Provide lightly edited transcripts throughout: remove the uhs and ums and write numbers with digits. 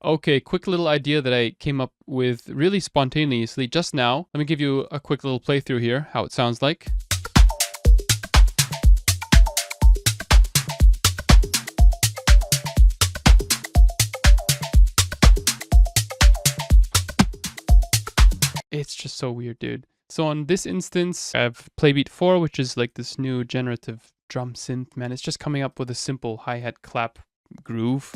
Okay, quick little idea that I came up with really spontaneously just now. Let me give you a quick little playthrough here, how it sounds like. It's just so weird, dude. So on this instance, I have Playbeat 4, which is like this new generative drum synth, man. It's just coming up with a simple hi-hat clap groove.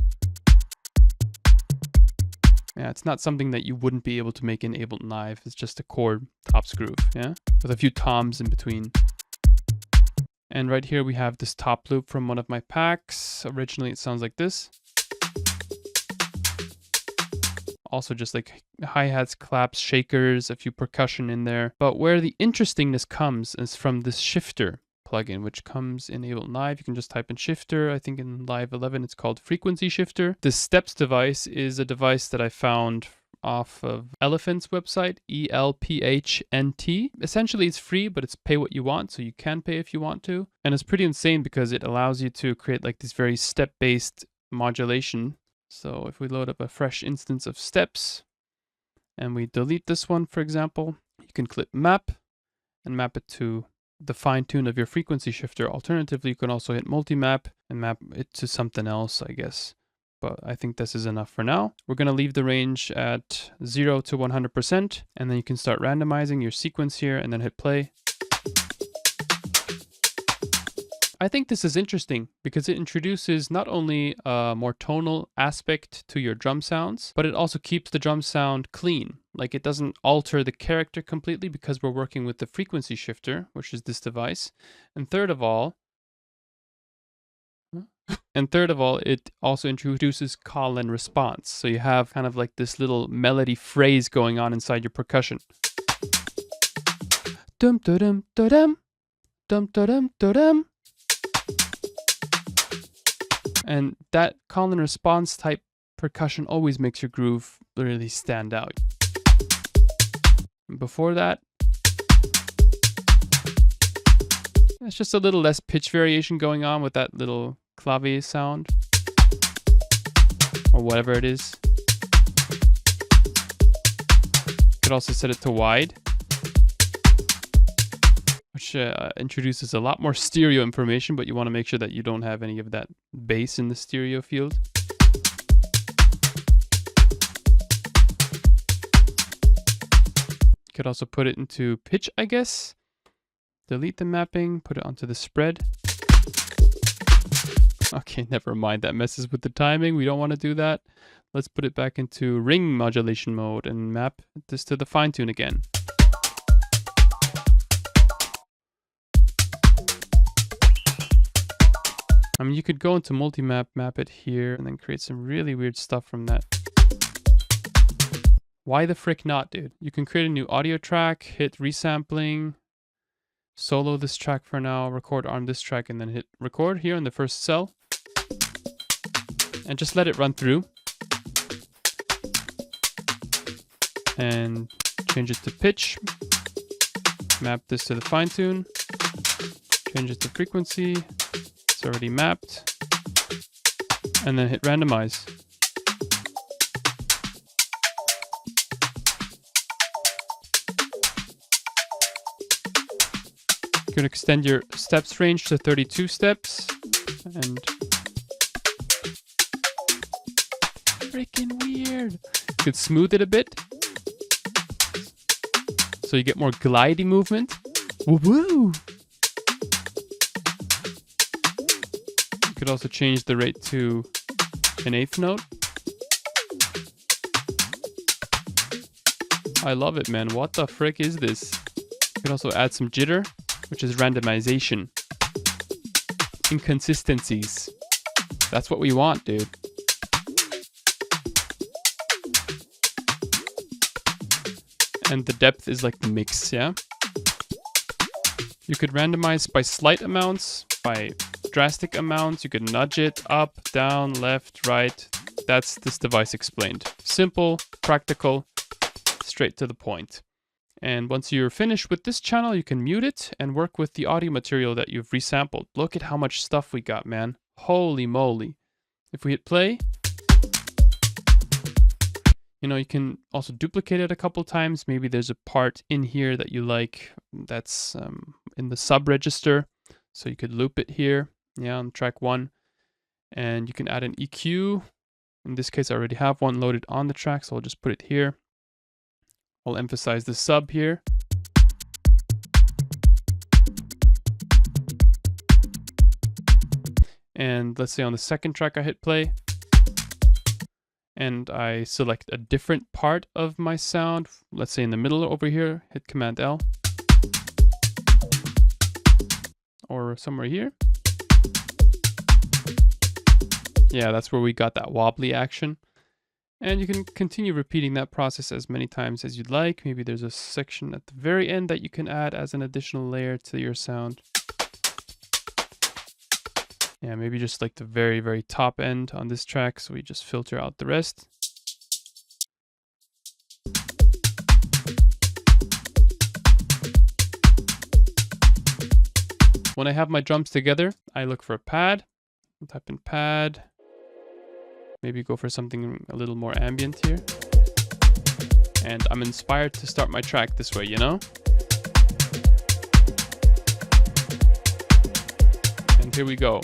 Yeah, it's not something that you wouldn't be able to make in Ableton Live. It's just a chord tops groove, yeah? With a few toms in between. And right here we have this top loop from one of my packs. Originally it sounds like this. Also just like hi-hats, claps, shakers, a few percussion in there. But where the interestingness comes is from this shifter plugin, which comes in Ableton Live. You can just type in shifter. I think in Live 11 it's called frequency shifter. This steps device is a device that I found off of Elephant's website, ELPHNT. Essentially it's free, but it's pay what you want, so you can pay if you want to. And it's pretty insane because it allows you to create like this very step-based modulation. So if we load up a fresh instance of steps and we delete this one, for example, you can click map and map it to the fine tune of your frequency shifter. Alternatively, you can also hit multi-map and map it to something else, I guess. But I think this is enough for now. We're going to leave the range at 0 to 100%, and then you can start randomizing your sequence here and then hit play. I think this is interesting because it introduces not only a more tonal aspect to your drum sounds, but it also keeps the drum sound clean. Like it doesn't alter the character completely because we're working with the frequency shifter, which is this device. And third of all, it also introduces call and response. So you have kind of like this little melody phrase going on inside your percussion. Dum dum dum dum dum dum dum. And that call and response type percussion always makes your groove really stand out. And before that, it's just a little less pitch variation going on with that little clavier sound. Or whatever it is. You could also set it to wide, which introduces a lot more stereo information, but you want to make sure that you don't have any of that bass in the stereo field. You could also put it into pitch, I guess. Delete the mapping, put it onto the spread. Okay, never mind, that messes with the timing. We don't want to do that. Let's put it back into ring modulation mode and map this to the fine tune again. I mean, you could go into multi-map, map it here, and then create some really weird stuff from that. Why the frick not, dude? You can create a new audio track, hit resampling, solo this track for now, record on this track, and then hit record here in the first cell. And just let it run through. And change it to pitch. Map this to the fine tune. Change it to frequency. It's already mapped. And then hit randomize. You can extend your steps range to 32 steps. And freaking weird. You could smooth it a bit, so you get more glidey movement. Woo-woo! You could also change the rate to an eighth note. I love it, man. What the frick is this? You could also add some jitter, which is randomization. Inconsistencies. That's what we want, dude. And the depth is like the mix, yeah? You could randomize by slight amounts, by drastic amounts. You could nudge it up, down, left, right. That's this device explained. Simple, practical, straight to the point. And once you're finished with this channel, you can mute it and work with the audio material that you've resampled. Look at how much stuff we got, man. Holy moly. If we hit play, You know, you can also duplicate it a couple times. Maybe there's a part in here that you like that's in the sub register. So you could loop it here, yeah, on track 1. And you can add an EQ. In this case, I already have one loaded on the track, so I'll just put it here. I'll emphasize the sub here. And let's say on the second track I hit play. And I select a different part of my sound. Let's say in the middle over here, hit Command L. Or somewhere here. Yeah, that's where we got that wobbly action. And you can continue repeating that process as many times as you'd like. Maybe there's a section at the very end that you can add as an additional layer to your sound. Yeah, maybe just like the very, very top end on this track, so we just filter out the rest. When I have my drums together, I look for a pad. I'll type in pad. Maybe go for something a little more ambient here. And I'm inspired to start my track this way, you know? And here we go.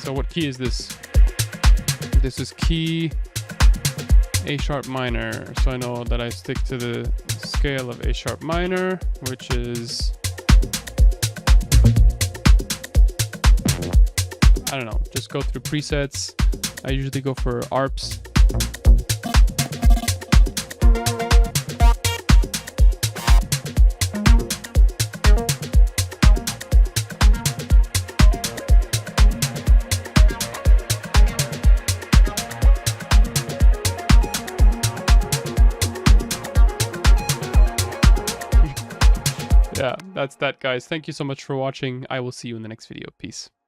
So what key is this? This is key A sharp minor. So I know that I stick to the scale of A sharp minor, which is, I don't know, just go through presets. I usually go for ARPs. Yeah, that's that, guys. Thank you so much for watching. I will see you in the next video. Peace.